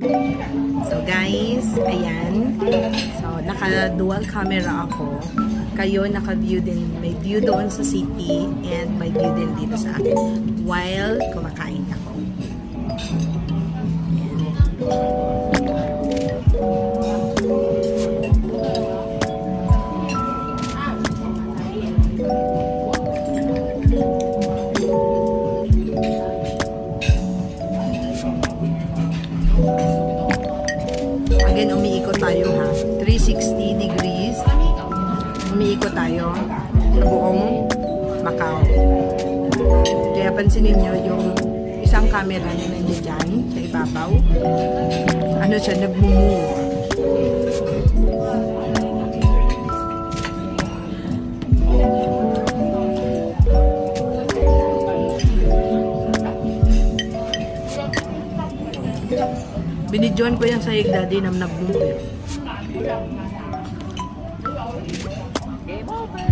So guys, ayan. So naka-dual camera ako. Kayo naka-view din. May view doon sa city and may view din dito sa akin while kumakain ako. Again, umiikot tayo ha. 360 degrees. Umiikot tayo sa buong Macau. Kaya pansinin nyo yung isang camera na nandiyan dyan sa ibabaw. Ano siya, nag-move. Binidyoan ko yan sa Hig Daddy na nag-move. Game over.